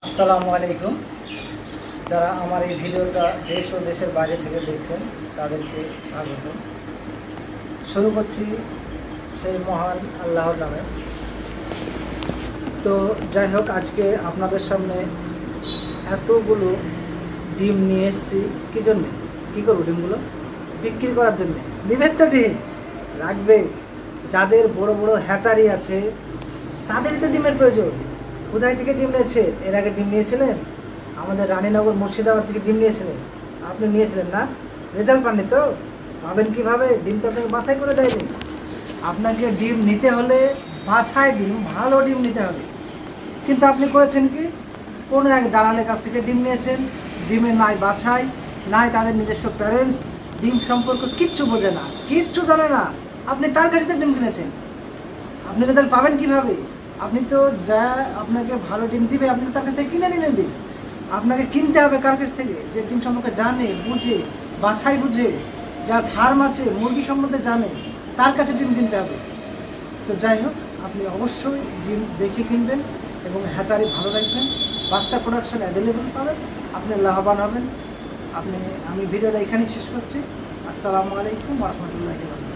আসসালামু আলাইকুম। যারা আমার এই ভিডিওটা দেশ ও দেশের বাইরে থেকে দেখছেন তাদেরকে স্বাগত। শুরু করছি সেই মহান আল্লাহর নামে। তো যাই হোক, আজকে আপনাদের সামনে এতগুলো ডিম নিয়ে এসেছি। কী জন্যে, কী করবো? ডিমগুলো বিক্রি করার জন্যে। নিবেন তো ডিম? রাখবে। যাদের বড় বড় হ্যাচারি আছে তাদেরই তো ডিমের প্রয়োজন। কোথায় থেকে ডিম নিয়েছে? এর আগে ডিম নিয়েছিলেন? আমাদের রানীনগর মুর্শিদাবাদ থেকে ডিম নিয়েছিলেন? আপনি নিয়েছিলেন না? রেজাল্ট পাননি তো? পাবেন কীভাবে? ডিম তো আপনাকে বাছাই করে দেয়নি। আপনাকে ডিম নিতে হলে বাছাই ডিম, ভালো ডিম নিতে হবে। কিন্তু আপনি করেছেন কি? কোনো এক দালালের কাছ থেকে ডিম নিয়েছেন। ডিমে নাই বাছাই, নাই তাদের নিজস্ব প্যারেন্টস, ডিম সম্পর্কে কিচ্ছু বোঝে না, কিচ্ছু জানে না। আপনি তার কাছে থেকে ডিম কিনেছেন। আপনি রেজাল্ট পাবেন কিভাবে? আপনি তো যা আপনাকে ভালো ডিম দিবে আপনি তার কাছ থেকে কিনে নিলেন ডিম। আপনাকে কিনতে হবে কার কাছ থেকে? যে ডিম সম্পর্কে জানে, বুঝে, বাছাই বুঝে, যার ফার্ম আছে, মুরগি সম্বন্ধে জানে, তার কাছে ডিম কিনতে হবে। তো যাই হোক, আপনি অবশ্যই ডিম দেখে কিনবেন এবং হ্যাচারি ভালো রাখবেন। বাচ্চা প্রোডাকশন অ্যাভেলেবেল পাবেন, আপনি লাভবান হবেন। আমি ভিডিওটা এখানেই শেষ করছি। আসসালামু আলাইকুম ওয়া রাহমাতুল্লাহি ওয়া বারাকাতুহু।